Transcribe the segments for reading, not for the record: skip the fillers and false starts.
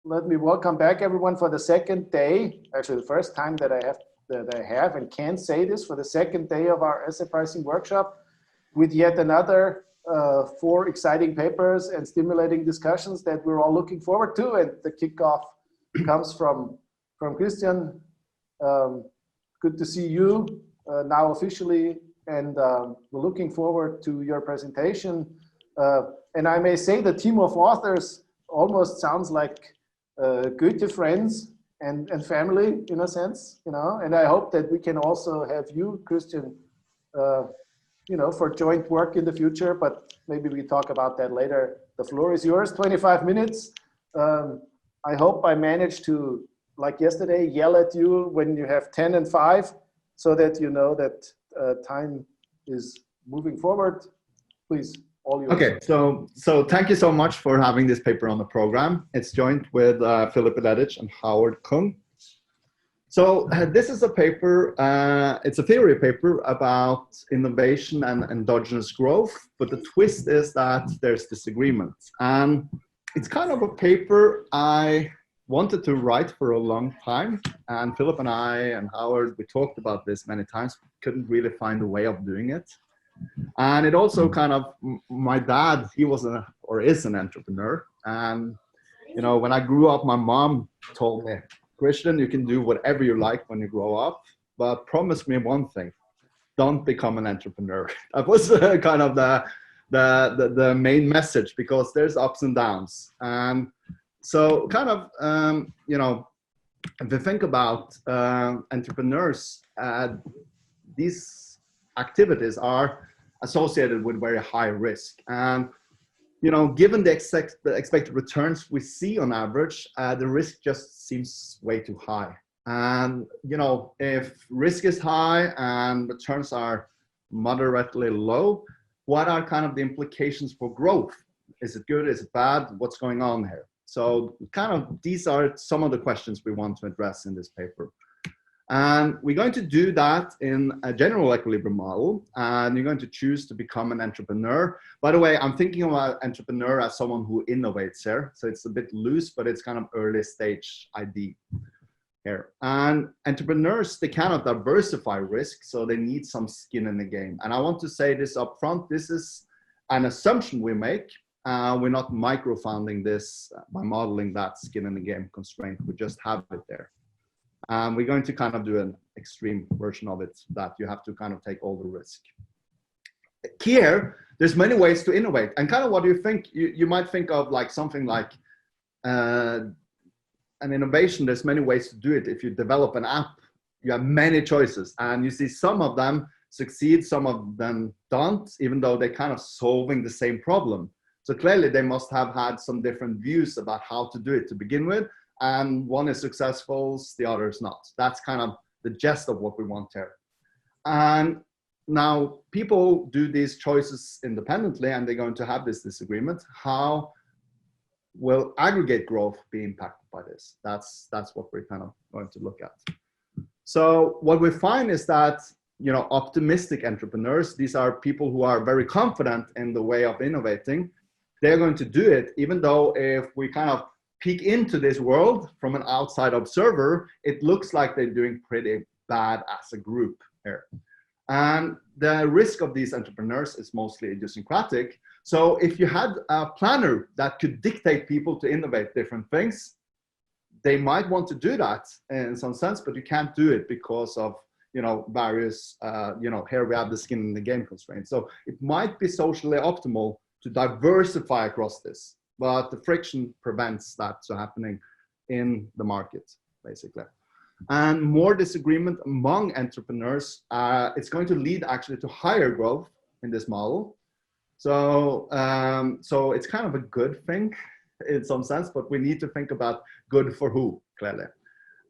let me welcome back everyone for the second day, actually the first time that I have and can say this, for the second day of our asset pricing workshop, with yet another 4 exciting papers and stimulating discussions that we're all looking forward to. And the kickoff comes from Christian. Good to see you now officially, and we're looking forward to your presentation. And I may say the team of authors almost sounds like Goethe friends and family in a sense, you know, and I hope that we can also have you, Christian, you know, for joint work in the future, but maybe we talk about that later. The floor is yours, 25 minutes. I hope I managed to, like yesterday, yell at you when you have 10 and 5, so that you know that time is moving forward. Please. Okay, so thank you so much for having this paper on the program. It's joined with Philipp Illeditsch and Howard Kung. So this is a paper, it's a theory paper about innovation and endogenous growth, but the twist is that there's disagreement. And it's kind of a paper I wanted to write for a long time. And Philipp and I and Howard, we talked about this many times, couldn't really find a way of doing it. And it also kind of, my dad, he was is an entrepreneur. And, you know, when I grew up, my mom told me, Christian, you can do whatever you like when you grow up, but promise me one thing, don't become an entrepreneur. That was kind of the main message, because there's ups and downs. And so kind of, you know, if you think about entrepreneurs, these activities are associated with very high risk. And, you know, given the expected returns we see on average, the risk just seems way too high. And, you know, if risk is high and returns are moderately low, what are kind of the implications for growth? Is it good? Is it bad? What's going on here? So kind of these are some of the questions we want to address in this paper. And we're going to do that in a general equilibrium model, and you're going to choose to become an entrepreneur. By the way, I'm thinking about entrepreneur as someone who innovates here. So it's a bit loose, but it's kind of early stage ID here. And entrepreneurs, they cannot diversify risk, so they need some skin in the game. And I want to say this up front, this is an assumption we make. We're not micro-founding this by modeling that skin in the game constraint. We just have it there. We're going to kind of do an extreme version of it, that you have to kind of take all the risk. Here, there's many ways to innovate. And kind of what do you think? You might think of like something like an innovation. There's many ways to do it. If you develop an app, you have many choices. And you see some of them succeed, some of them don't, even though they're kind of solving the same problem. So clearly, they must have had some different views about how to do it to begin with. And one is successful, the other is not. That's kind of the gist of what we want here. And now people do these choices independently, and they're going to have this disagreement. How will aggregate growth be impacted by this? That's what we're kind of going to look at. So what we find is that, you know, optimistic entrepreneurs, these are people who are very confident in the way of innovating. They're going to do it, even though if we kind of peek into this world from an outside observer, it looks like they're doing pretty bad as a group here. And the risk of these entrepreneurs is mostly idiosyncratic. So if you had a planner that could dictate people to innovate different things, they might want to do that in some sense, but you can't do it because of, you know, various, you know, here we have the skin in the game constraints. So it might be socially optimal to diversify across this, but the friction prevents that to happening in the market, basically. And more disagreement among entrepreneurs, it's going to lead actually to higher growth in this model. So, so it's kind of a good thing in some sense, but we need to think about good for who, clearly.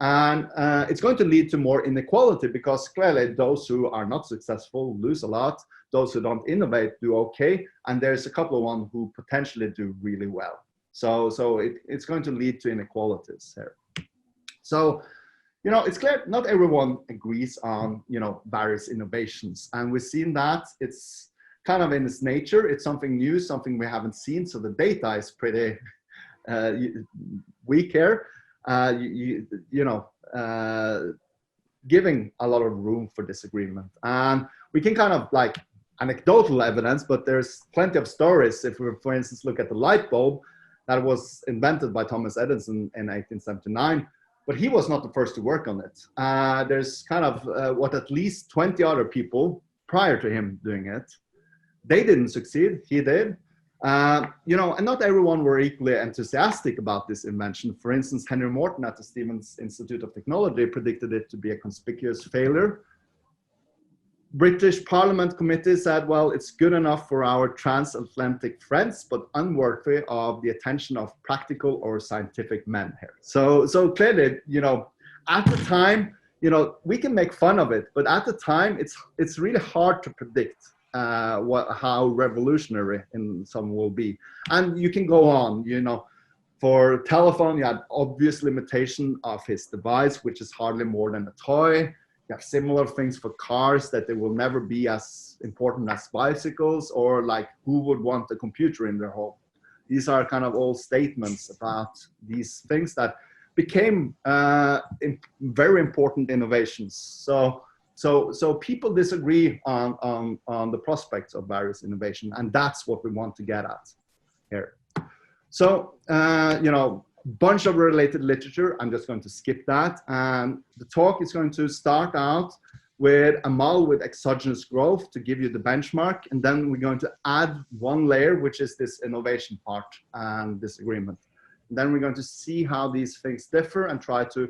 And it's going to lead to more inequality, because clearly those who are not successful lose a lot. Those who don't innovate do okay. And there's a couple of ones who potentially do really well. So it's going to lead to inequalities here. So, you know, it's clear not everyone agrees on, you know, various innovations. And we've seen that it's kind of in its nature. It's something new, something we haven't seen. So the data is pretty weak here, giving a lot of room for disagreement. And we can kind of like anecdotal evidence, but there's plenty of stories. If we, for instance, look at the light bulb that was invented by Thomas Edison in 1879, but he was not the first to work on it. There's kind of at least 20 other people prior to him doing it. They didn't succeed, he did. And not everyone were equally enthusiastic about this invention. For instance, Henry Morton at the Stevens Institute of Technology predicted it to be a conspicuous failure. British Parliament committee said, well, it's good enough for our transatlantic friends, but unworthy of the attention of practical or scientific men here. So clearly, at the time, we can make fun of it, but at the time, it's really hard to predict how revolutionary in some will be. And you can go on, for telephone, you had obvious limitation of his device, which is hardly more than a toy. You have similar things for cars, that they will never be as important as bicycles, or like who would want a computer in their home. These are kind of all statements about these things that became very important innovations. So people disagree on the prospects of various innovation, and that's what we want to get at here. So, bunch of related literature. I'm just going to skip that. And the talk is going to start out with a model with exogenous growth to give you the benchmark. And then we're going to add one layer, which is this innovation part and disagreement. And then we're going to see how these things differ and try to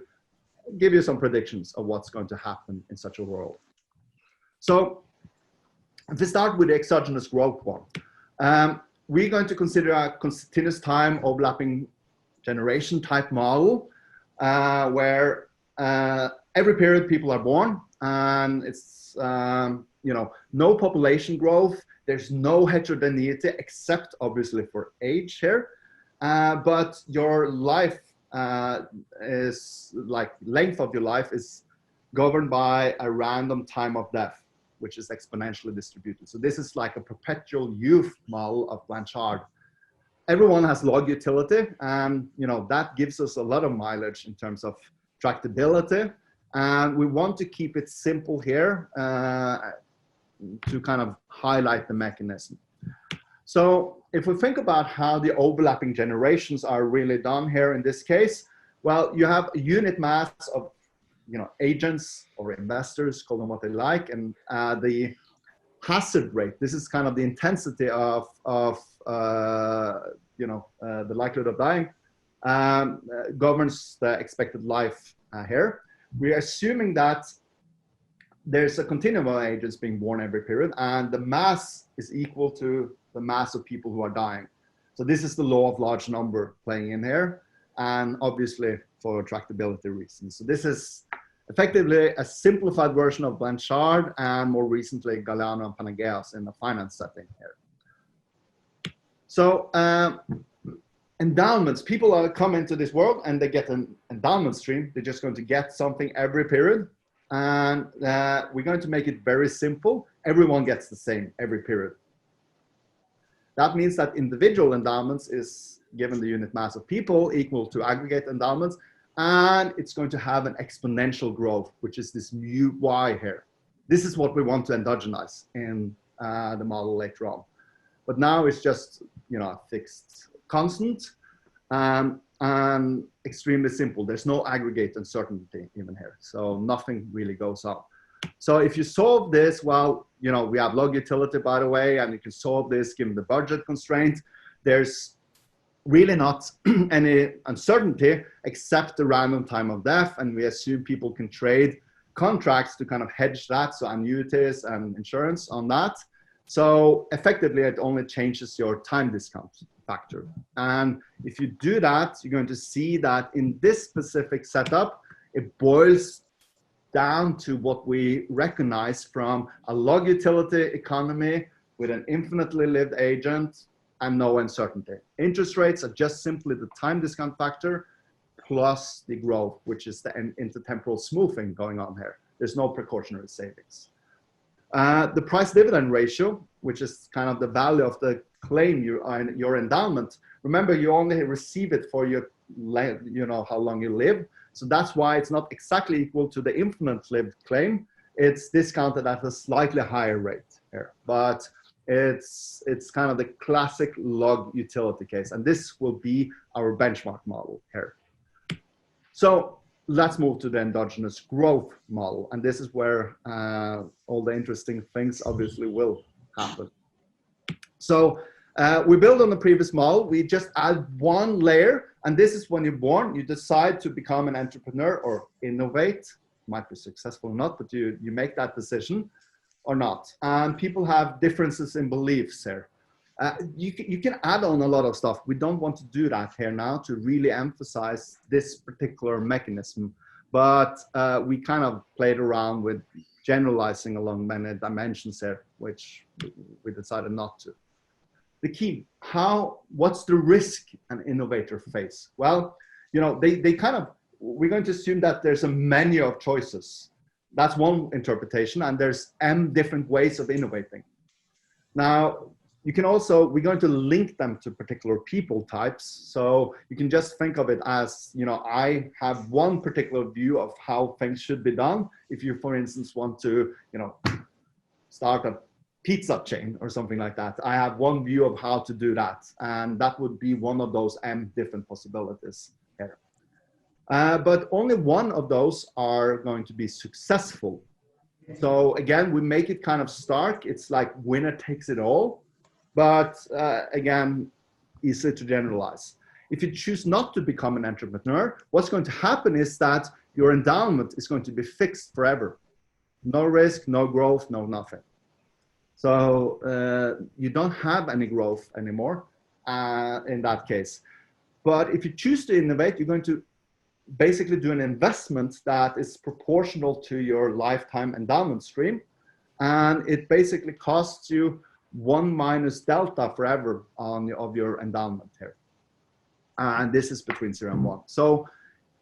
give you some predictions of what's going to happen in such a world. So if we start with the exogenous growth one, we're going to consider a continuous time overlapping generation type model where every period people are born, and it's no population growth. There's no heterogeneity except obviously for age here, but your life is like length of your life is governed by a random time of death, which is exponentially distributed. So this is like a perpetual youth model of Blanchard. Everyone has log utility, and that gives us a lot of mileage in terms of tractability. And we want to keep it simple here to kind of highlight the mechanism. So if we think about how the overlapping generations are really done here in this case, well, you have a unit mass of agents or investors, call them what they like, and the hazard rate, this is kind of the intensity of the likelihood of dying, governs the expected life here. We're assuming that there's a continuum of agents being born every period, and the mass is equal to the mass of people who are dying. So this is the law of large number playing in here, and obviously for tractability reasons. So this is effectively a simplified version of Blanchard, and more recently Giuliano and Panageos in the finance setting here. So endowments, people are come into this world and they get an endowment stream. They're just going to get something every period, and we're going to make it very simple. Everyone gets the same every period. That means that individual endowments is given the unit mass of people equal to aggregate endowments, and it's going to have an exponential growth, which is this mu y here. This is what we want to endogenize in the model later on. But now it's just a fixed constant and extremely simple. There's no aggregate uncertainty even here, so nothing really goes on. So if you solve this, well, we have log utility, by the way, and you can solve this given the budget constraint. There's really not any uncertainty except the random time of death, and we assume people can trade contracts to kind of hedge that, so annuities and insurance on that. So effectively, it only changes your time discount factor. And if you do that, you're going to see that in this specific setup, it boils down to what we recognize from a log utility economy with an infinitely lived agent and no uncertainty. Interest rates are just simply the time discount factor plus the growth, which is the intertemporal smoothing going on here. There's no precautionary savings. The price dividend ratio, which is kind of the value of the claim your endowment, remember, you only receive it for your, you know, how long you live. So that's why it's not exactly equal to the infinite lived claim. It's discounted at a slightly higher rate here, but it's kind of the classic log utility case, and this will be our benchmark model here. So let's move to the endogenous growth model, and this is where all the interesting things obviously will happen. So we build on the previous model. We just add one layer, and this is when you're born. You decide to become an entrepreneur or innovate. Might be successful or not, but you make that decision or not. And people have differences in beliefs here. You can add on a lot of stuff. We don't want to do that here now to really emphasize this particular mechanism, but we kind of played around with generalizing along many dimensions here, which we decided not to. The key, what's the risk an innovator face? Well, you know, they kind of, we're going to assume that there's a menu of choices. That's one interpretation, and there's M different ways of innovating. Now, you can also, we're going to link them to particular people types. So you can just think of it as, you know, I have one particular view of how things should be done. If you, for instance, want to, you know, start a pizza chain or something like that, I have one view of how to do that. And that would be one of those M different possibilities here. But only one of those are going to be successful. So again, we make it kind of stark. It's like winner takes it all. But again, easy to generalize. If you choose not to become an entrepreneur, what's going to happen is that your endowment is going to be fixed forever. No risk, no growth, no nothing. So you don't have any growth anymore in that case. But if you choose to innovate, you're going to basically do an investment that is proportional to your lifetime endowment stream. And it basically costs you 1 minus delta forever of your endowment here. And this is between 0 and 1. So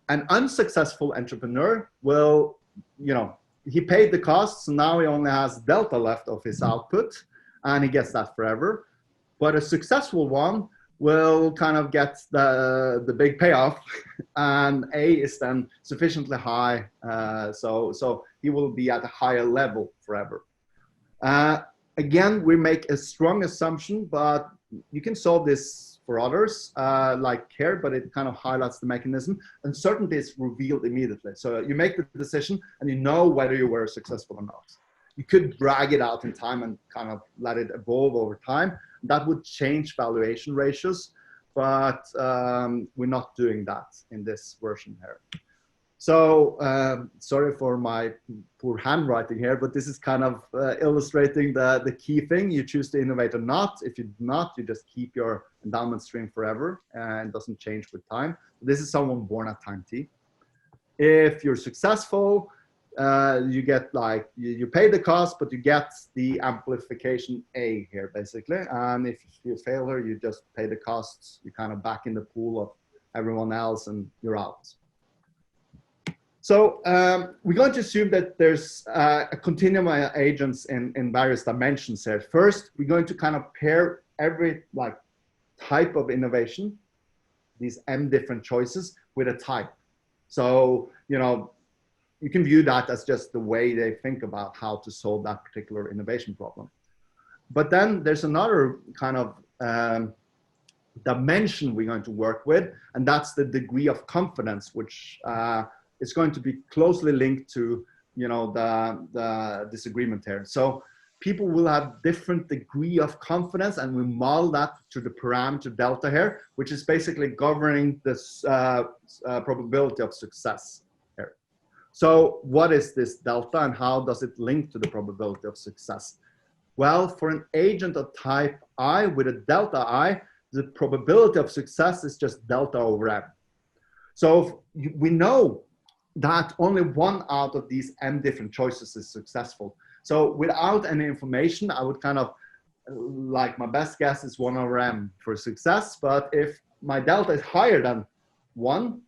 an unsuccessful entrepreneur will, you know, he paid the costs, so now he only has delta left of his output, and he gets that forever. But a successful one will kind of get the big payoff, and A is then sufficiently high, so he will be at a higher level forever. Again, we make a strong assumption, but you can solve this for others, like here, but it kind of highlights the mechanism. Uncertainty is revealed immediately. So you make the decision and you know whether you were successful or not. You could drag it out in time and kind of let it evolve over time. That would change valuation ratios, but we're not doing that in this version here. So sorry for my poor handwriting here, but this is kind of illustrating the key thing. You choose to innovate or not. If you do not, you just keep your endowment stream forever and it doesn't change with time. This is someone born at time t. If you're successful, you get like, you pay the cost, but you get the amplification A here basically. And if you fail here, you just pay the costs. You're kind of back in the pool of everyone else and you're out. So we're going to assume that there's a continuum of agents in various dimensions here. First, we're going to kind of pair every like type of innovation, these M different choices, with a type. So, you know, you can view that as just the way they think about how to solve that particular innovation problem. But then there's another kind of dimension we're going to work with, and that's the degree of confidence, which is going to be closely linked to, you know, the disagreement here. So people will have different degree of confidence, and we model that to the parameter delta here, which is basically governing this probability of success here. So what is this delta and how does it link to the probability of success? Well, for an agent of type I with a delta I, the probability of success is just delta over M. So we know that only one out of these M different choices is successful. So without any information, I would kind of, like my best guess is 1 over M for success. But if my delta is higher than 1,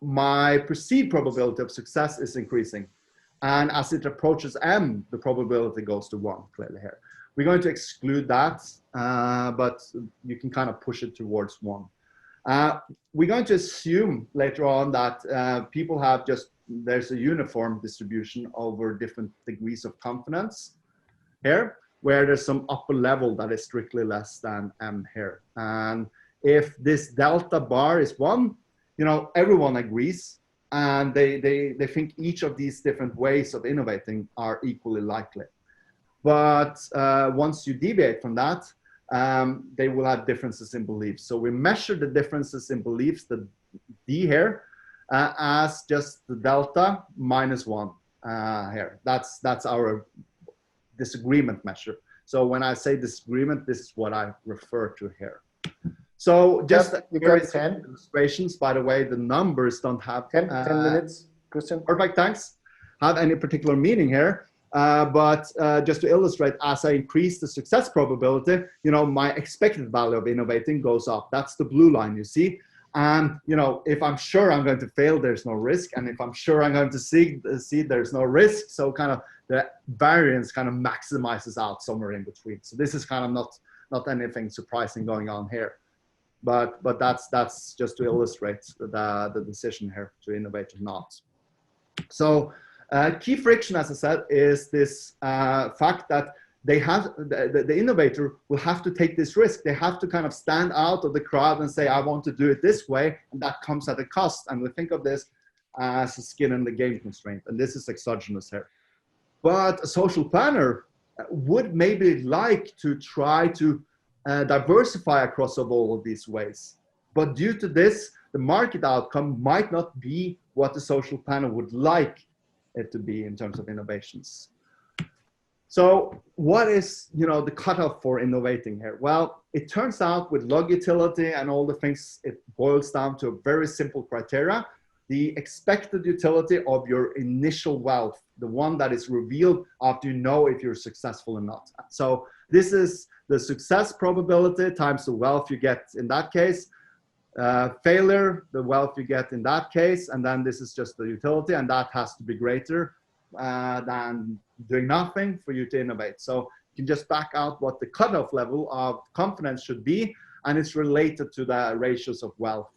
my perceived probability of success is increasing. And as it approaches M, the probability goes to 1, clearly here. We're going to exclude that, but you can kind of push it towards 1. We're going to assume later on that people have there's a uniform distribution over different degrees of confidence here, where there's some upper level that is strictly less than M here. And if this delta bar is 1, everyone agrees, and they think each of these different ways of innovating are equally likely. But once you deviate from that, they will have differences in beliefs. So we measure the differences in beliefs, the D here, as just the delta minus 1 here. That's our disagreement measure. So when I say disagreement, this is what I refer to here. So just you got 10 illustrations. By the way, the numbers don't have 10 minutes, Christian. Perfect, thanks. Have any particular meaning here. But just to illustrate, as I increase the success probability, my expected value of innovating goes up. That's the blue line, you see. And, if I'm sure I'm going to fail, there's no risk. And if I'm sure I'm going to see there's no risk. So kind of the variance kind of maximizes out somewhere in between. So this is kind of not anything surprising going on here. But that's just to illustrate the decision here to innovate or not. So key friction, as I said, is this fact that the innovator will have to take this risk. They have to kind of stand out of the crowd and say, I want to do it this way, and that comes at a cost. And we think of this as a skin in the game constraint, and this is exogenous here. But a social planner would maybe like to try to diversify across all of these ways. But due to this, the market outcome might not be what the social planner would like it to be in terms of innovations. So what is, the cutoff for innovating here? Well, it turns out with log utility and all the things, it boils down to a very simple criteria. The expected utility of your initial wealth, the one that is revealed after you know if you're successful or not. So this is the success probability times the wealth you get in that case. Failure, the wealth you get in that case, and then this is just the utility, and that has to be greater than doing nothing for you to innovate. So you can just back out what the cutoff level of confidence should be, and it's related to the ratios of wealth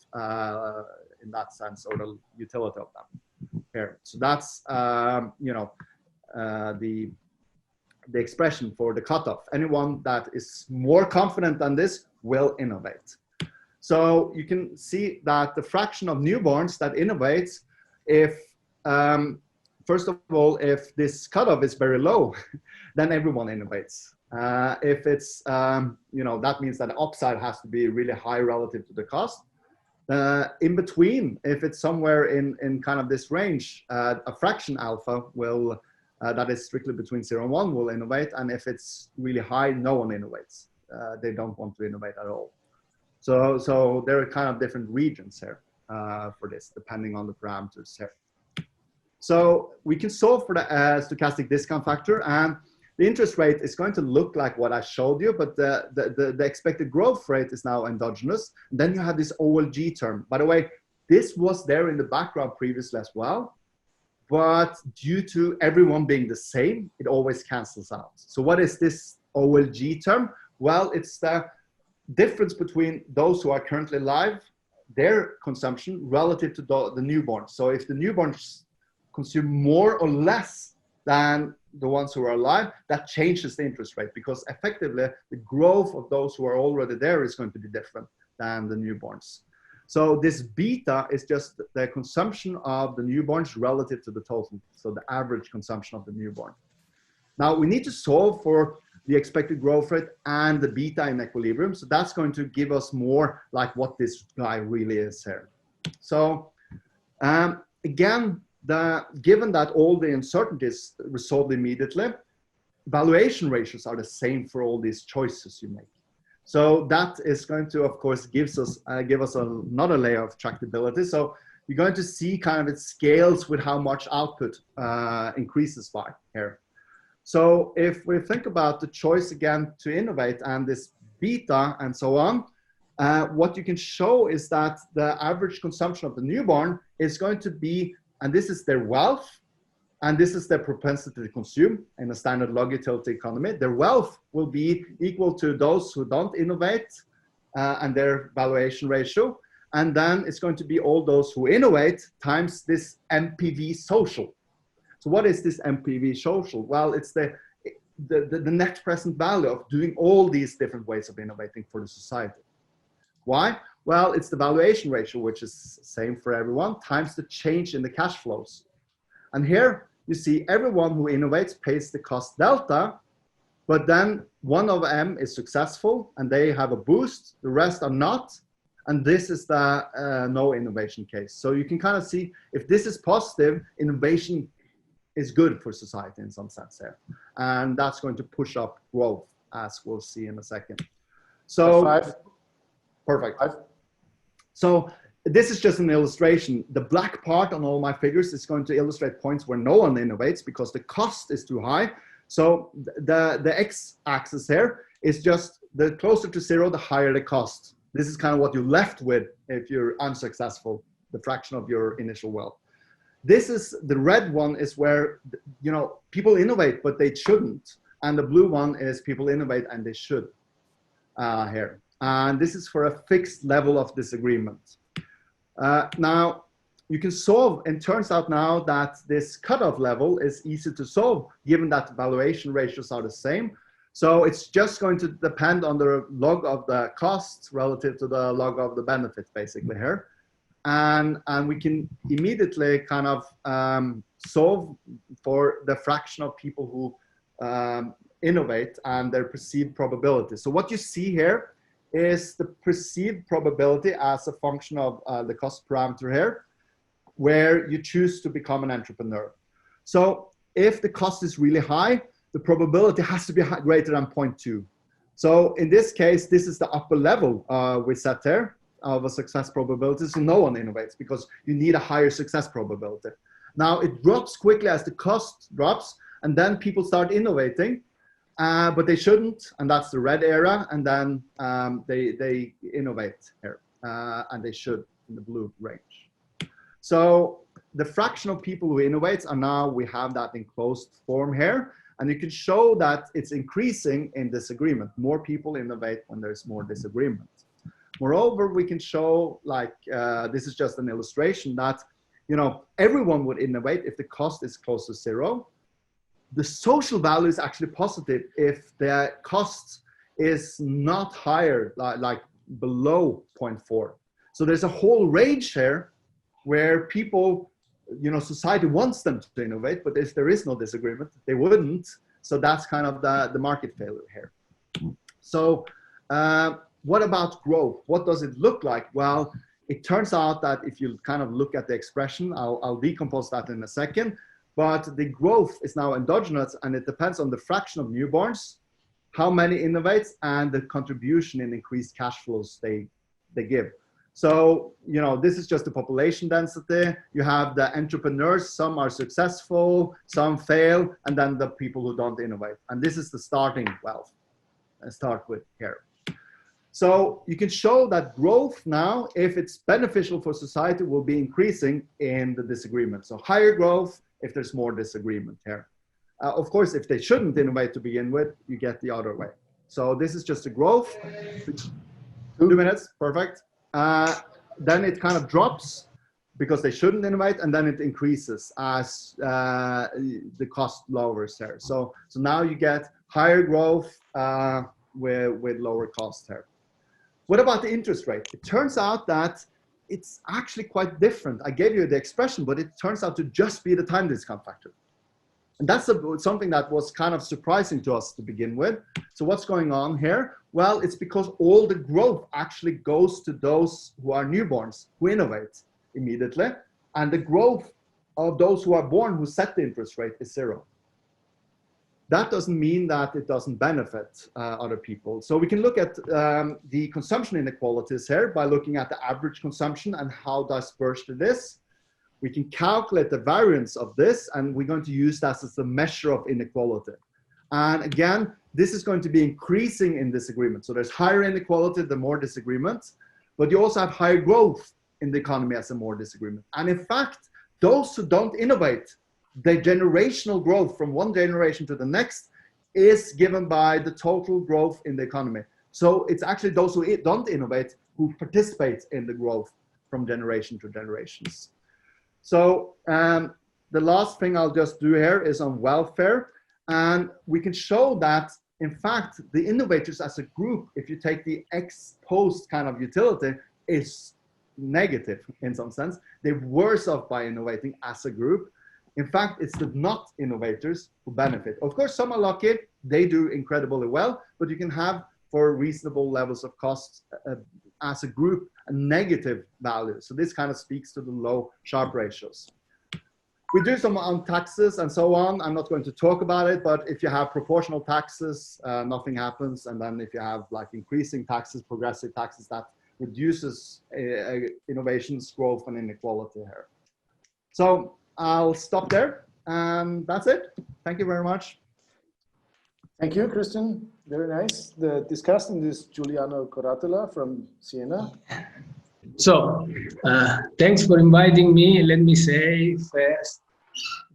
in that sense, or the utility of them here. So that's the expression for the cutoff. Anyone that is more confident than this will innovate. So you can see that the fraction of newborns that innovates, if first of all, if this cutoff is very low, then everyone innovates. If it's, that means that the upside has to be really high relative to the cost. In between, if it's somewhere in kind of this range, a fraction alpha will, that is strictly between 0 and 1, will innovate. And if it's really high, no one innovates. They don't want to innovate at all. So there are kind of different regions here for this, depending on the parameters here. So we can solve for the stochastic discount factor, and the interest rate is going to look like what I showed you, but the expected growth rate is now endogenous. And then you have this OLG term. By the way, this was there in the background previously as well, but due to everyone being the same, it always cancels out. So what is this OLG term? Well, it's the difference between those who are currently alive, their consumption relative to the newborns. So if the newborns consume more or less than the ones who are alive, that changes the interest rate, because effectively the growth of those who are already there is going to be different than the newborns. So this beta is just the consumption of the newborns relative to the total. So the average consumption of the newborn. Now we need to solve for the expected growth rate and the beta in equilibrium. So that's going to give us more like what this guy really is here. So again, given that all the uncertainties resolved immediately, valuation ratios are the same for all these choices you make. So that is going to, of course, give us another layer of tractability. So you're going to see kind of it scales with how much output increases by here. So if we think about the choice again to innovate and this beta and so on, what you can show is that the average consumption of the newborn is going to be, and this is their wealth, And this is their propensity to consume in a standard log utility economy. Their wealth will be equal to those who don't innovate and their valuation ratio. And then it's going to be all those who innovate times this MPV social. So what is this MPV social? Well, it's the net present value of doing all these different ways of innovating for the society. Why? Well, it's the valuation ratio, which is the same for everyone, times the change in the cash flows. And here you see everyone who innovates pays the cost delta, but then one of them is successful and they have a boost, the rest are not. And this is the no innovation case. So you can kind of see if this is positive, innovation is good for society in some sense here. And that's going to push up growth, as we'll see in a second. So, perfect. So this is just an illustration. The black part on all my figures is going to illustrate points where no one innovates because the cost is too high. So the x-axis here is just the closer to zero, the higher the cost. This is kind of what you're left with if you're unsuccessful, the fraction of your initial wealth. This is the red one is where, you know, people innovate, but they shouldn't. And the blue one is people innovate and they should here. And this is for a fixed level of disagreement. Now, you can solve, and turns out now that this cutoff level is easy to solve, given that valuation ratios are the same. So it's just going to depend on the log of the cost relative to the log of the benefit, basically here. And we can immediately kind of solve for the fraction of people who innovate and their perceived probability. So what you see here is the perceived probability as a function of the cost parameter here, where you choose to become an entrepreneur. So if the cost is really high, the probability has to be greater than 0.2. So in this case, this is the upper level we set there of a success probability. So no one innovates because you need a higher success probability. Now it drops quickly as the cost drops, and then people start innovating. But they shouldn't, and that's the red area, and then they innovate here, and they should in the blue range. So the fraction of people who innovate are now, we have that in closed form here, and you can show that it's increasing in disagreement. More people innovate when there's more disagreement. Moreover, we can show, like, this is just an illustration that, you know, everyone would innovate if the cost is close to zero. The social value is actually positive if the cost is not higher, like below 0.4. So there's a whole range here where people, you know, society wants them to innovate, but if there is no disagreement, they wouldn't. So that's kind of the market failure here. So what about growth? What does it look like? Well, it turns out that if you kind of look at the expression, I'll decompose that in a second. But the growth is now endogenous, and it depends on the fraction of newborns, how many innovates, and the contribution in increased cash flows they give. So, you know, this is just the population density. You have the entrepreneurs, some are successful, some fail, and then the people who don't innovate. And this is the starting wealth. I start with here. So you can show that growth now, if it's beneficial for society, will be increasing in the disagreement. So higher growth, if there's more disagreement here. Of course, if they shouldn't innovate to begin with, you get the other way. So this is just a growth, which 2 minutes, perfect. Then it kind of drops because they shouldn't innovate, and then it increases as the cost lowers here. So now you get higher growth with lower cost here. What about the interest rate? It turns out that it's actually quite different. I gave you the expression, but it turns out to just be the time discount factor. And that's something that was kind of surprising to us to begin with. So what's going on here? Well, it's because all the growth actually goes to those who are newborns, who innovate immediately. And the growth of those who are born who set the interest rate is zero. That doesn't mean that it doesn't benefit other people. So we can look at the consumption inequalities here by looking at the average consumption and how dispersed it is. We can calculate the variance of this, and we're going to use that as a measure of inequality. And again, this is going to be increasing in disagreement. So there's higher inequality, the more disagreement, but you also have higher growth in the economy as a more disagreement. And in fact, those who don't innovate, the generational growth from one generation to the next is given by the total growth in the economy. So it's actually those who don't innovate who participate in the growth from generation to generations. So the last thing I'll just do here is on welfare. And we can show that, in fact, the innovators as a group, if you take the ex-post kind of utility, is negative in some sense. They're worse off by innovating as a group. In fact, it's the not innovators who benefit. Of course, some are lucky, they do incredibly well, but you can have, for reasonable levels of costs as a group, a negative value. So this kind of speaks to the low Sharpe ratios. We do some on taxes and so on. I'm not going to talk about it, but if you have proportional taxes, nothing happens. And then if you have like increasing taxes, progressive taxes, that reduces innovations, growth, and inequality here. So I'll stop there, and that's it. Thank you very much. Thank you, Christian. Very nice. The discussant is Giuliano Curatola from Siena. So, thanks for inviting me. Let me say first,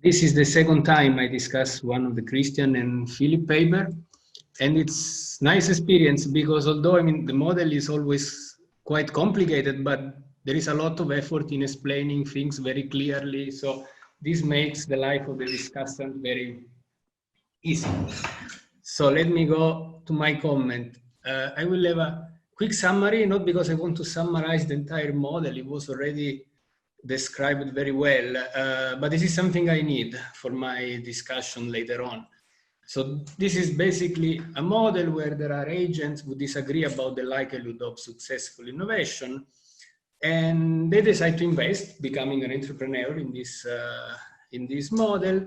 this is the second time I discuss one of the Christian and Philipp paper, and it's nice experience because although the model is always quite complicated, but there is a lot of effort in explaining things very clearly. So this makes the life of the discussant very easy. So let me go to my comment. I will have a quick summary, not because I want to summarize the entire model, it was already described very well, but this is something I need for my discussion later on. So this is basically a model where there are agents who disagree about the likelihood of successful innovation, and they decide to invest, becoming an entrepreneur in this model.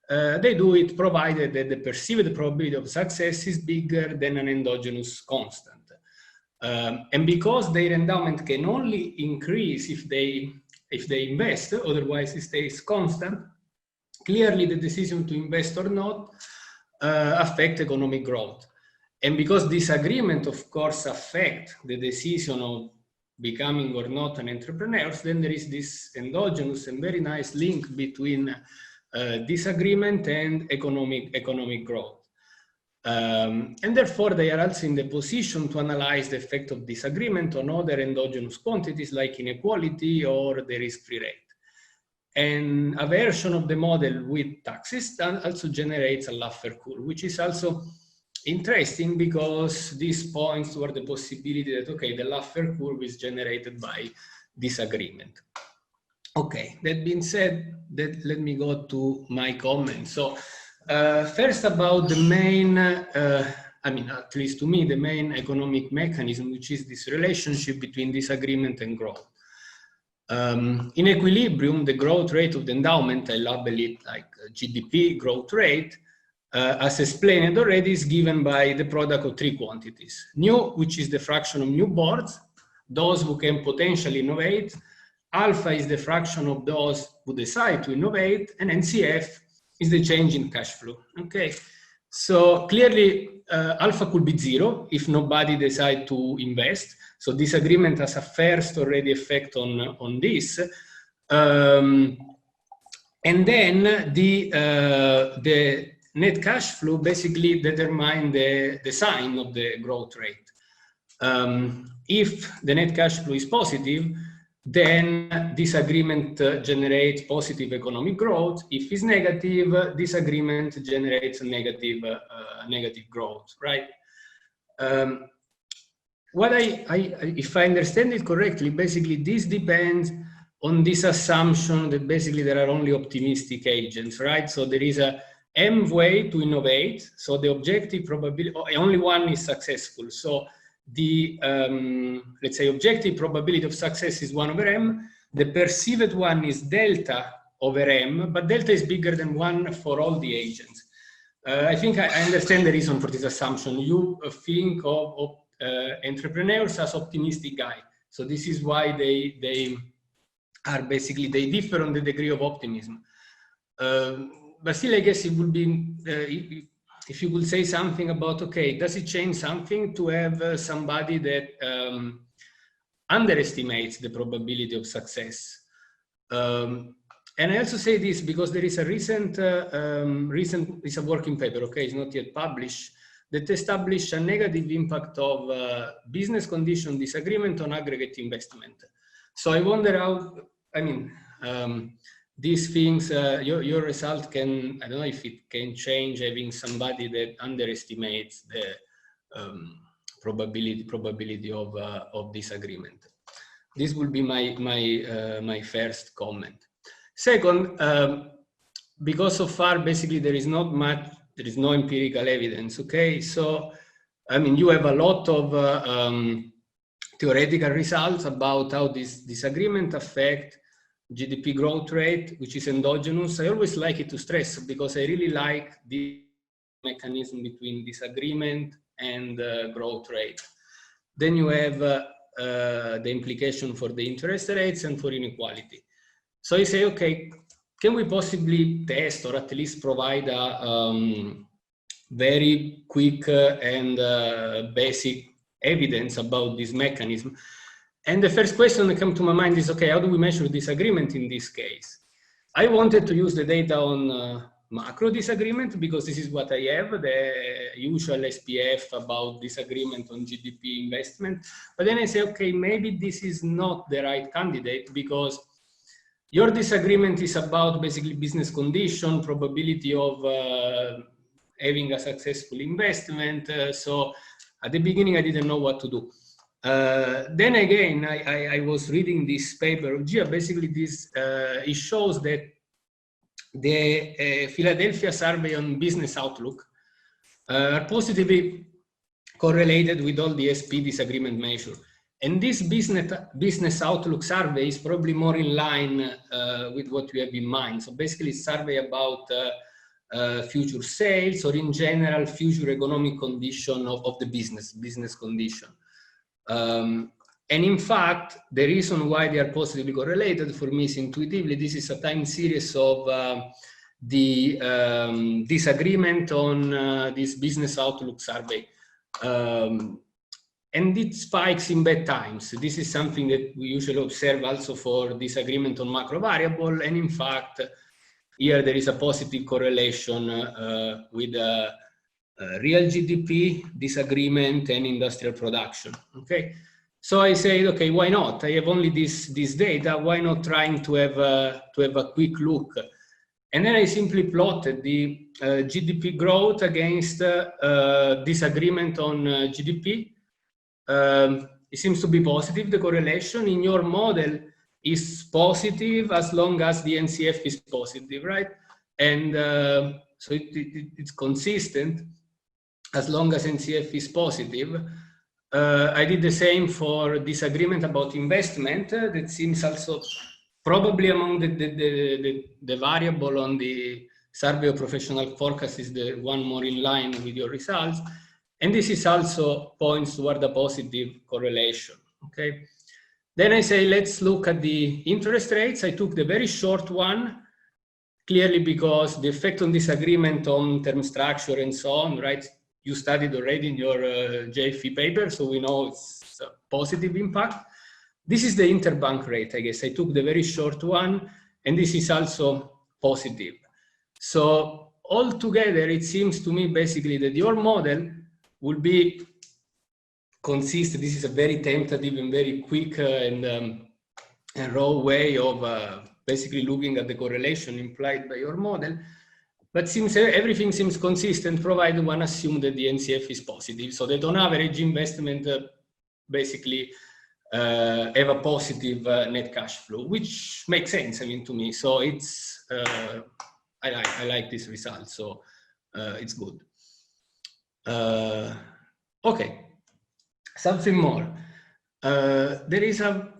They do it provided that the perceived probability of success is bigger than an endogenous constant. And because their endowment can only increase if they invest, otherwise it stays constant, clearly the decision to invest or not affect economic growth. And because disagreement, of course, affect the decision of becoming or not an entrepreneur, then there is this endogenous and very nice link between disagreement and economic growth. And therefore, they are also in the position to analyze the effect of disagreement on other endogenous quantities like inequality or the risk-free rate. And a version of the model with taxes also generates a Laffer curve, which is also interesting because this points toward the possibility that, okay, the Laffer curve is generated by disagreement. Okay, that being said, let me go to my comments. So first about the main, at least to me, the main economic mechanism, which is this relationship between disagreement and growth. In equilibrium, the growth rate of the endowment, I label it like GDP growth rate, as explained already, is given by the product of three quantities. Nu, which is the fraction of new boards, those who can potentially innovate. Alpha is the fraction of those who decide to innovate, and NCF is the change in cash flow. Okay, so clearly alpha could be zero if nobody decides to invest. So disagreement has a first already effect on this. And then the net cash flow basically determines the sign of the growth rate. If the net cash flow is positive, then disagreement generates positive economic growth. If it's negative, disagreement generates a negative growth, right? If I understand it correctly, basically this depends on this assumption that basically there are only optimistic agents, right? So there is a M way to innovate. So the objective probability, only one is successful. So the, let's say, objective probability of success is 1 over M. The perceived one is delta over M, but delta is bigger than 1 for all the agents. I think I understand the reason for this assumption. You think of entrepreneurs as optimistic guys. So this is why they are basically, they differ on the degree of optimism. But still, I guess it would be, if you could say something about, okay, does it change something to have somebody that underestimates the probability of success? And I also say this because there is a recent it's a working paper, okay, it's not yet published, that established a negative impact of business condition disagreement on aggregate investment. So I wonder how, I mean, these things, your result can, I don't know if it can change having somebody that underestimates the probability of disagreement. This will be my first comment. Second, because so far basically there is no empirical evidence. Okay, so I mean you have a lot of theoretical results about how this disagreement affect GDP growth rate, which is endogenous. I always like it to stress because I really like the mechanism between disagreement and growth rate. Then you have the implication for the interest rates and for inequality. So you say, okay, can we possibly test or at least provide a very quick and basic evidence about this mechanism? And the first question that comes to my mind is, okay, how do we measure disagreement in this case? I wanted to use the data on macro disagreement because this is what I have, the usual SPF about disagreement on GDP investment. But then I say, okay, maybe this is not the right candidate because your disagreement is about basically business condition, probability of having a successful investment. So at the beginning, I didn't know what to do. Then again, I was reading this paper of Gia. Basically, this it shows that the Philadelphia survey on business outlook are positively correlated with all the SP disagreement measure. And this business outlook survey is probably more in line with what you have in mind. So basically, it's a survey about future sales or in general future economic condition of the business condition. And in fact, the reason why they are positively correlated for me is intuitively, this is a time series of the disagreement on this business outlook survey. And it spikes in bad times. This is something that we usually observe also for disagreement on macro variable. And in fact, here there is a positive correlation with real GDP, disagreement, and industrial production. Okay, so I say, okay, why not? I have only this data. Why not trying to have a quick look? And then I simply plotted the GDP growth against disagreement on GDP. It seems to be positive. The correlation in your model is positive as long as the NCF is positive, right? And so it's consistent as long as NCF is positive. I did the same for disagreement about investment. That seems also probably among the variable on the survey of professional forecast is the one more in line with your results. And this is also points toward a positive correlation, okay? Then I say, let's look at the interest rates. I took the very short one, clearly because the effect on disagreement on term structure and so on, right? You studied already in your JFE paper, so we know it's a positive impact. This is the interbank rate, I guess. I took the very short one, and this is also positive. So altogether, it seems to me basically that your model will be consistent. This is a very tentative and very quick and raw way of basically looking at the correlation implied by your model. But since everything seems consistent, provided one assume that the NCF is positive, so that on average investment basically have a positive net cash flow, which makes sense, I mean, to me. So it's I like this result, so it's good. Okay, something more. There is a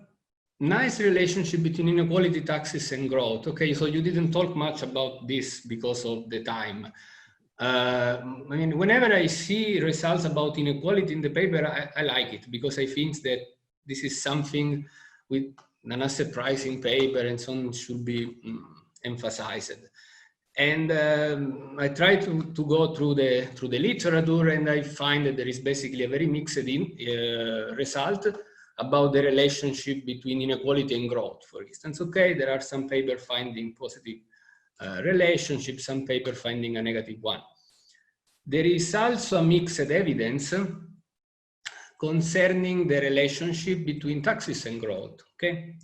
nice relationship between inequality, taxes, and growth. Okay, so you didn't talk much about this because of the time. I mean, whenever I see results about inequality in the paper, I like it because I think that this is something with an asset pricing paper and so on should be emphasized. And I try to go through the literature, and I find that there is basically a very mixed result. about the relationship between inequality and growth, for instance. Okay, there are some papers finding positive relationship, some papers finding a negative one. There is also a mixed evidence concerning the relationship between taxes and growth. Okay,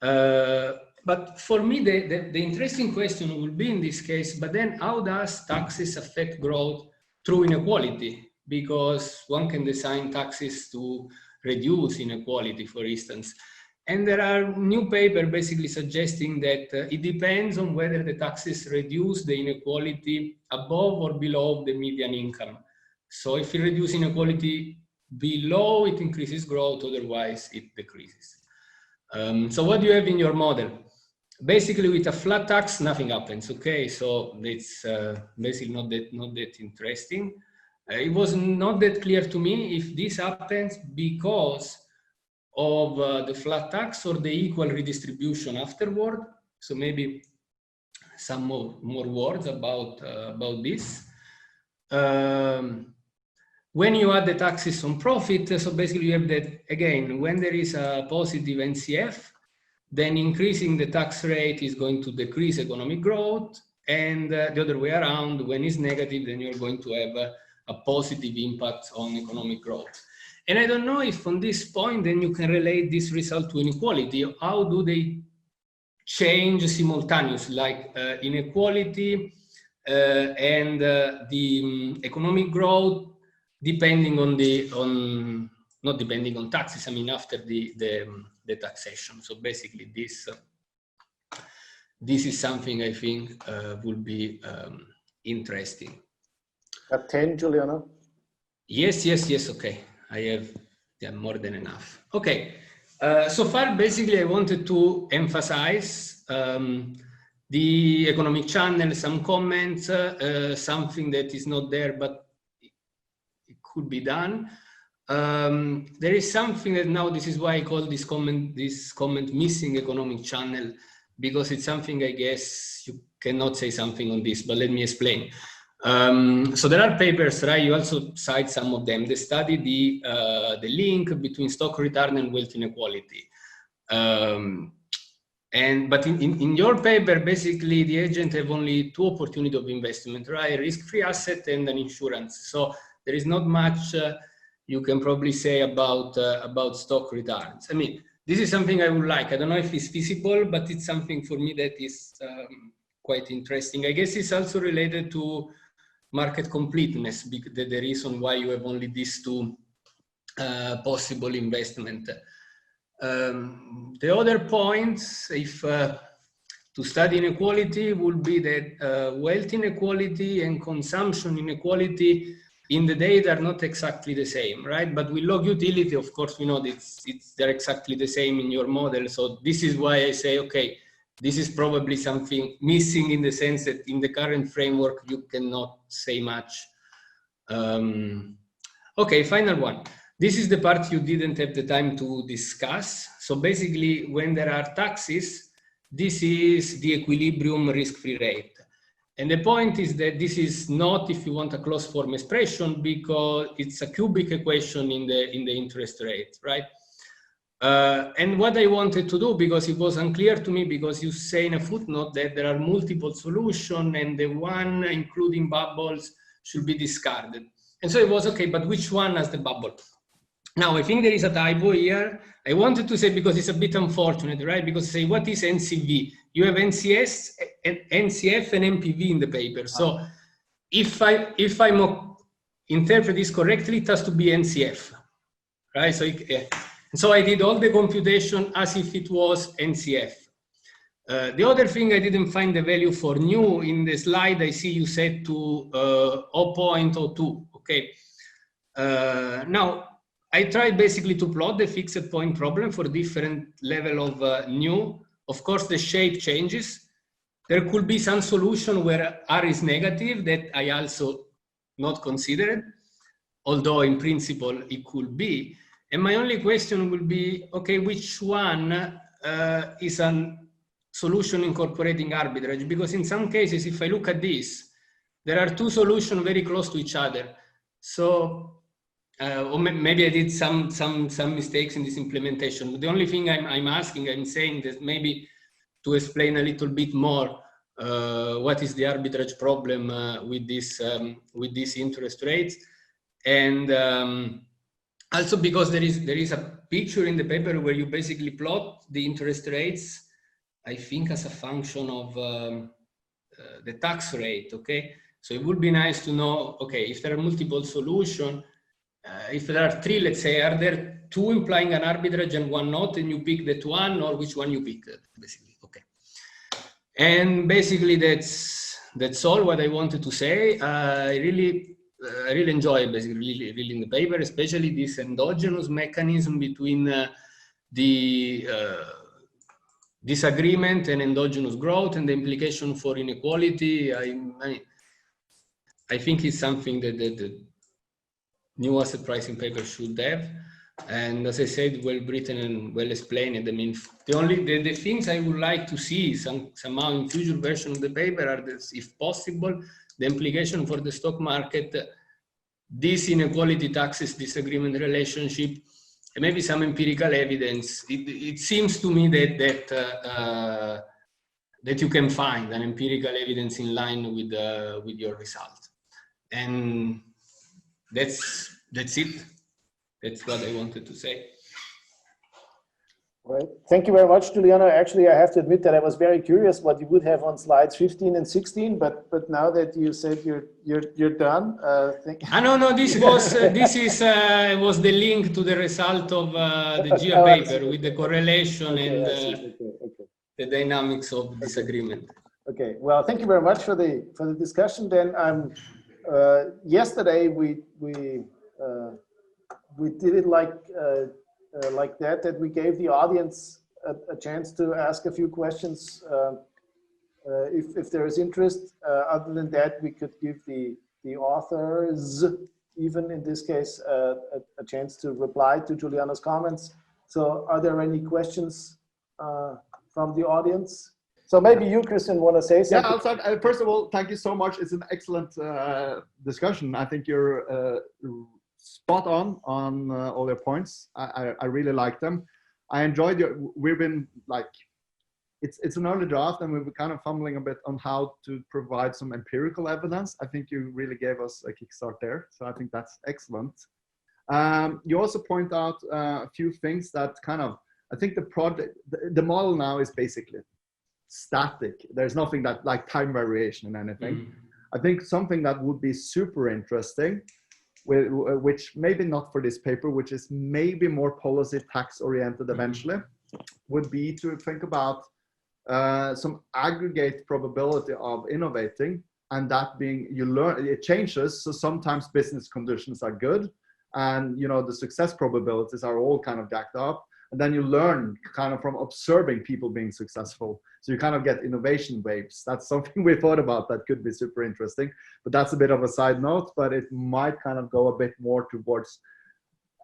but for me, the interesting question will be in this case, but then how does taxes affect growth through inequality? Because one can design taxes to reduce inequality, for instance. And there are new papers basically suggesting that it depends on whether the taxes reduce the inequality above or below the median income. So if you reduce inequality below, it increases growth, otherwise it decreases. So what do you have in your model? Basically, with a flat tax, nothing happens. Okay, so it's basically not that interesting. It was not that clear to me if this happens because of the flat tax or the equal redistribution afterward. So maybe some more words about this. When you add the taxes on profit, so basically you have that, again, when there is a positive NCF, then increasing the tax rate is going to decrease economic growth, and the other way around, when it's negative, then you're going to have a positive impact on economic growth. And I don't know if on this point, then you can relate this result to inequality. How do they change simultaneously, like inequality and the economic growth, depending on not depending on taxes, I mean, after the taxation. So basically this is something I think will be interesting. At 10, Giuliano? Yes, okay. I have more than enough. Okay, so far basically I wanted to emphasize the economic channel, some comments, something that is not there but it could be done. There is something that now, this is why I call this comment missing economic channel, because it's something I guess you cannot say something on this, but let me explain. So there are papers, right? You also cite some of them. They study the link between stock return and wealth inequality. But in your paper, basically the agent have only two opportunities of investment, right? Risk-free asset and an insurance. So there is not much you can probably say about stock returns. I mean, this is something I would like. I don't know if it's feasible, but it's something for me that is quite interesting. I guess it's also related to market completeness, because the reason why you have only these two possible investment. The other points, if to study inequality, would be that wealth inequality and consumption inequality in the data are not exactly the same, right? But with log utility, of course, we know that they're exactly the same in your model. So this is why I say, okay, this is probably something missing in the sense that in the current framework, you cannot say much. Okay, final one. This is the part you didn't have the time to discuss. So basically, when there are taxes, this is the equilibrium risk-free rate. And the point is that this is not, if you want, a closed form expression, because it's a cubic equation in the interest rate, right? And what I wanted to do, because it was unclear to me, because you say in a footnote that there are multiple solutions and the one including bubbles should be discarded. And so it was, okay, but which one has the bubble? Now, I think there is a typo here. I wanted to say, because it's a bit unfortunate, right? Because say, what is NCV? You have NCS, NCF, and NPV in the paper. So if I interpret this correctly, it has to be NCF, right? So I did all the computation as if it was NCF. The other thing, I didn't find the value for new in the slide. I see you set to 0.02, okay. Now, I tried basically to plot the fixed point problem for different level of new. Of course, the shape changes. There could be some solution where R is negative that I also not considered, although in principle it could be. And my only question will be, okay, which one is a solution incorporating arbitrage? Because in some cases, if I look at this, there are two solutions very close to each other. So or maybe I did some mistakes in this implementation. The only thing I'm saying that maybe to explain a little bit more what is the arbitrage problem with these interest rates, and also because there is a picture in the paper where you basically plot the interest rates, I think, as a function of the tax rate. Okay, so it would be nice to know, okay, if there are multiple solutions, if there are three, let's say, are there two implying an arbitrage and one not, and you pick that one, or which one you pick, basically. Okay, and basically that's all what I wanted to say. I really enjoy basically reading the paper, especially this endogenous mechanism between the disagreement and endogenous growth and the implication for inequality. I think it's something that the new asset pricing paper should have. And as I said, well written and well explained. I mean, the things I would like to see somehow in future version of the paper are this, if possible, the implication for the stock market, this inequality taxes disagreement relationship, and maybe some empirical evidence. It seems to me that you can find an empirical evidence in line with your result, and that's it. That's what I wanted to say. Right. Thank you very much, Giuliano. Actually, I have to admit that I was very curious what you would have on slides 15 and 16, but now that you said you're done, no, this was was the link to the result of the GIA paper with the correlation and the dynamics of disagreement. Okay. Well, thank you very much for the discussion. Then yesterday we did it like that we gave the audience a chance to ask a few questions if there is interest. Other than that, we could give the authors, even in this case, a chance to reply to Giuliano's comments. So are there any questions from the audience? So maybe you, Christian, want to say something? Yeah, I'll start. First of all, thank you so much. It's an excellent discussion. I think you're spot on all your points. I really like them. I enjoyed we've been like, it's an early draft and we were kind of fumbling a bit on how to provide some empirical evidence. I think you really gave us a kickstart there. So I think that's excellent. You also point out a few things that kind of, I think the model now is basically static. There's nothing that like time variation and anything. I think something that would be super interesting, which maybe not for this paper, which is maybe more policy tax oriented eventually, would be to think about some aggregate probability of innovating, and that being, you learn, it changes. So sometimes business conditions are good and the success probabilities are all kind of jacked up. And then you learn kind of from observing people being successful. So you kind of get innovation waves. That's something we thought about that could be super interesting, but that's a bit of a side note, but it might kind of go a bit more towards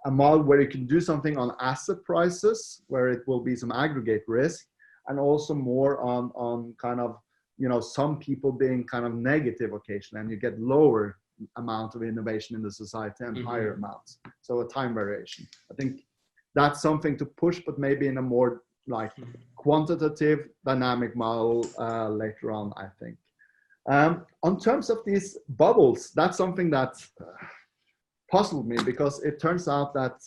a model where you can do something on asset prices, where it will be some aggregate risk, and also more on kind of, some people being kind of negative occasionally, and you get lower amount of innovation in the society and higher amounts. So a time variation. I think that's something to push, but maybe in a more like quantitative dynamic model later on, I think. On terms of these bubbles, that's something that puzzled me, because it turns out that,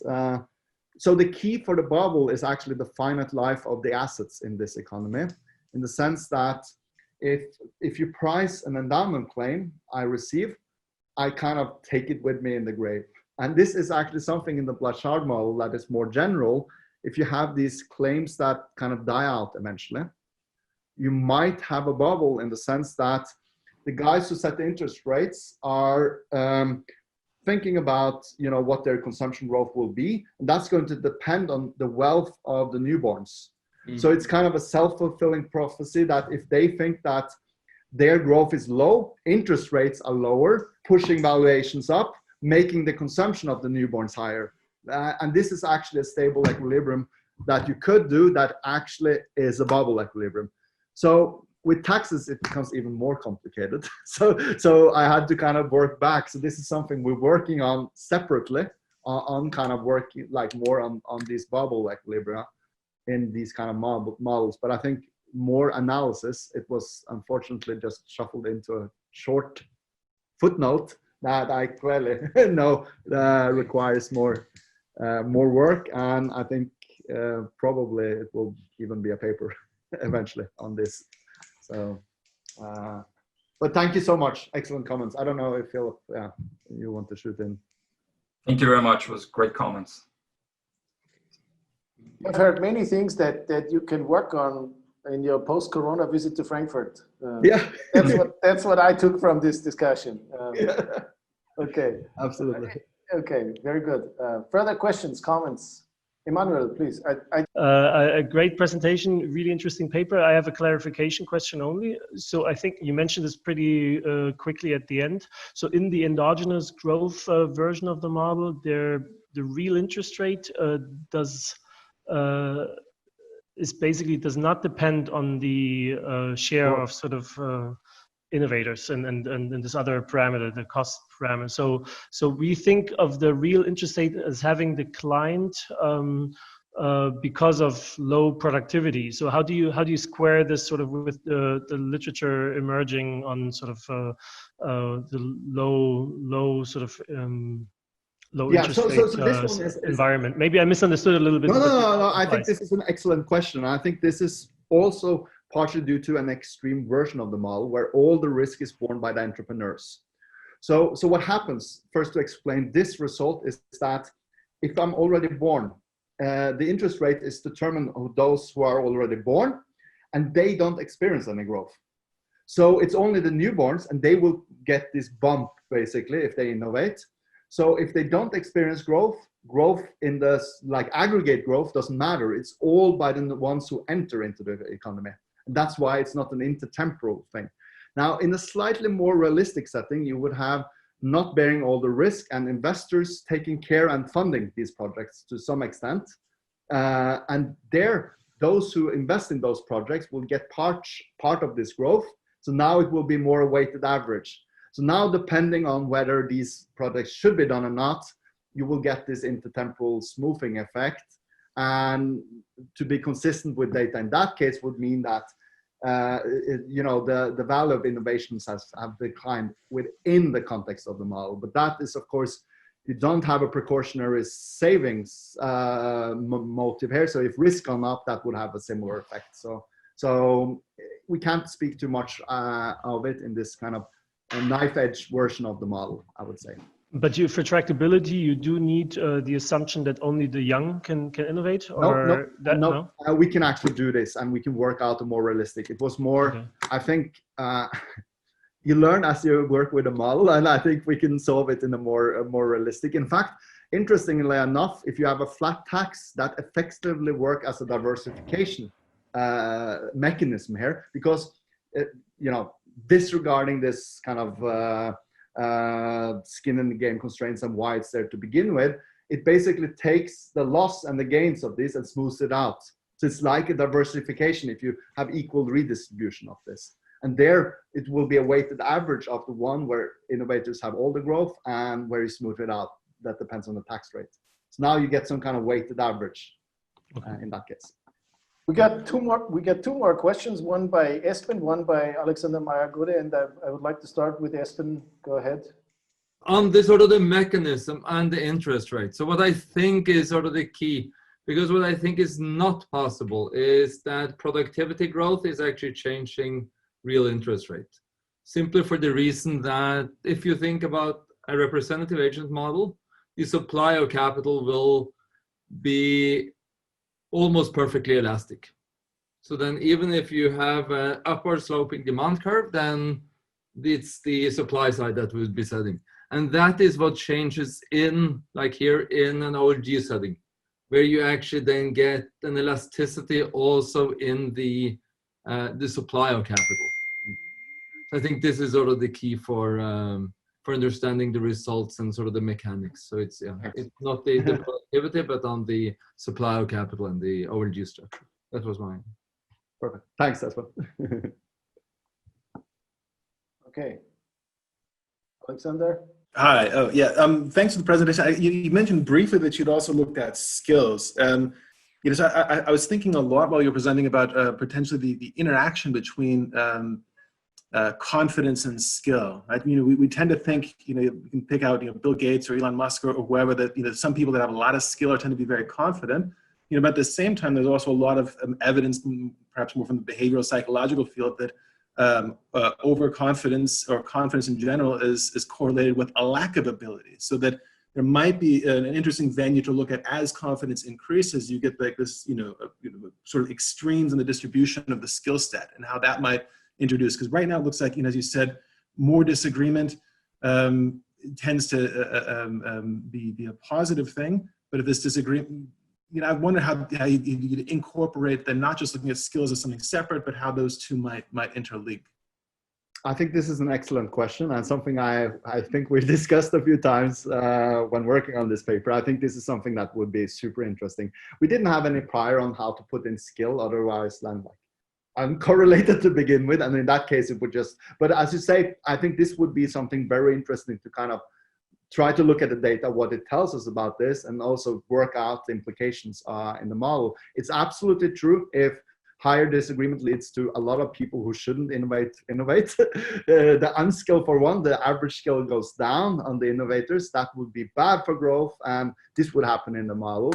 so the key for the bubble is actually the finite life of the assets in this economy, in the sense that if you price an endowment claim I receive, I kind of take it with me in the grave. And this is actually something in the Blanchard model that is more general. If you have these claims that kind of die out eventually, you might have a bubble in the sense that the guys who set the interest rates are thinking about what their consumption growth will be, and that's going to depend on the wealth of the newborns. So it's kind of a self-fulfilling prophecy that if they think that their growth is low, interest rates are lower, pushing valuations up, making the consumption of the newborns higher. And this is actually a stable equilibrium that you could do that actually is a bubble equilibrium. So with taxes, it becomes even more complicated. So I had to kind of work back. So this is something we're working on separately on kind of working like more on these bubble equilibria in these kind of models. But I think more analysis, it was unfortunately just shuffled into a short footnote that I clearly know requires more work, and I think probably it will even be a paper eventually on this. So, but thank you so much. Excellent comments. I don't know if Philip, you want to shoot in. Thank you very much. It was great comments. I've heard many things that you can work on in your post-corona visit to Frankfurt. Yeah, that's what I took from this discussion. Okay. Absolutely. Okay, very good. Further questions, comments? Emanuel, please. A great presentation, really interesting paper. I have a clarification question only. So I think you mentioned this pretty quickly at the end. So in the endogenous growth version of the model, the real interest rate is basically does not depend on the share of sort of innovators and this other parameter, the cost parameter. So we think of the real interest rate as having declined because of low productivity. So how do you square this sort of with the literature emerging on sort of the low sort of low interest rate environment? Maybe I misunderstood a little bit. No. I think this is an excellent question. I think this is also partially due to an extreme version of the model where all the risk is borne by the entrepreneurs. So what happens, first to explain this result, is that if I'm already born, the interest rate is determined on those who are already born and they don't experience any growth. So it's only the newborns and they will get this bump basically if they innovate. So if they don't experience growth in the like aggregate growth doesn't matter. It's all by the ones who enter into the economy. And that's why it's not an intertemporal thing. Now, in a slightly more realistic setting, you would have not bearing all the risk and investors taking care and funding these projects to some extent. And those who invest in those projects will get part of this growth. So now it will be more a weighted average. So now, depending on whether these projects should be done or not, you will get this intertemporal smoothing effect. And to be consistent with data in that case would mean that the value of innovations have declined within the context of the model. But that is, of course, you don't have a precautionary savings motive here. So if risk gone up, that would have a similar effect. So we can't speak too much of it in this kind of a knife-edge version of the model, I would say. But for tractability, you do need the assumption that only the young can innovate? Or no. We can actually do this and we can work out a more realistic. It was more, okay. I think, you learn as you work with a model, and I think we can solve it in a more realistic. In fact, interestingly enough, if you have a flat tax, that effectively work as a diversification mechanism here, because, disregarding this kind of skin in the game constraints and why it's there to begin with, it basically takes the loss and the gains of this and smooths it out. So it's like a diversification if you have equal redistribution of this. And there it will be a weighted average of the one where innovators have all the growth and where you smooth it out. That depends on the tax rate. So now you get some kind of weighted average in that case. We got two more questions, one by Espen, one by Alexander Meyer-Gode, and I would like to start with Espen. Go ahead. On the sort of the mechanism and the interest rate. So what I think is sort of the key, because what I think is not possible is that productivity growth is actually changing real interest rate. Simply for the reason that if you think about a representative agent model, the supply of capital will be almost perfectly elastic. So then even if you have an upward sloping demand curve, then it's the supply side that will be setting. And that is what changes in, like here in an OLG setting, where you actually then get an elasticity also in the supply of capital. So I think this is sort of the key for understanding the results and sort of the mechanics. So it's not the productivity, but on the supply of capital and the OLG structure. That was mine. Perfect. Thanks, that's well. Okay. Alexander? Hi. Oh, yeah. Thanks for the presentation. You mentioned briefly that you'd also looked at skills. You know, so I was thinking a lot while you were presenting about potentially the interaction between confidence and skill. Right? You know, we tend to think, you know, you can pick out, you know, Bill Gates or Elon Musk or whoever, that, you know, some people that have a lot of skill tend to be very confident. You know, but at the same time, there's also a lot of evidence, perhaps more from the behavioral psychological field, that overconfidence or confidence in general is correlated with a lack of ability. So that there might be an interesting venue to look at as confidence increases, you get like this, you know, sort of extremes in the distribution of the skill set and how that might introduce. Because right now it looks like, you know, as you said, more disagreement tends to be a positive thing. But if this disagreement, you know, I wonder how you incorporate then not just looking at skills as something separate, but how those two might interleague. I think this is an excellent question and something I think we've discussed a few times when working on this paper. I think this is something that would be super interesting. We didn't have any prior on how to put in skill, otherwise than like uncorrelated to begin with, and in that case it would just, but as you say, I think this would be something very interesting to kind of try to look at the data, what it tells us about this, and also work out the implications in the model. It's absolutely true. If higher disagreement leads to a lot of people who shouldn't innovate. The unskilled, for one, the average skill goes down on the innovators. That would be bad for growth, and this would happen in the model.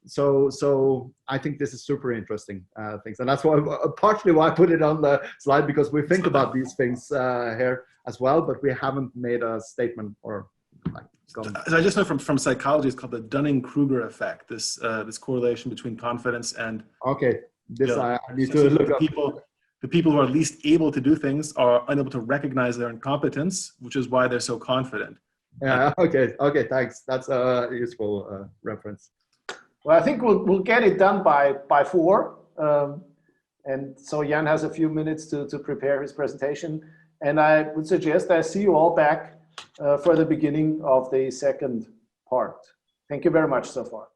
So I think this is super interesting things, and that's why partially why I put it on the slide, because we think about these things here as well, but we haven't made a statement or like. I just know from psychology, it's called the Dunning-Kruger effect. This correlation between confidence and. Okay, this you know, I need to look up. The people who are least able to do things are unable to recognize their incompetence, which is why they're so confident. Yeah. Okay. Thanks. That's a useful reference. Well, I think we'll get it done by 4. And so Jan has a few minutes to prepare his presentation. And I would suggest I see you all back for the beginning of the second part. Thank you very much so far.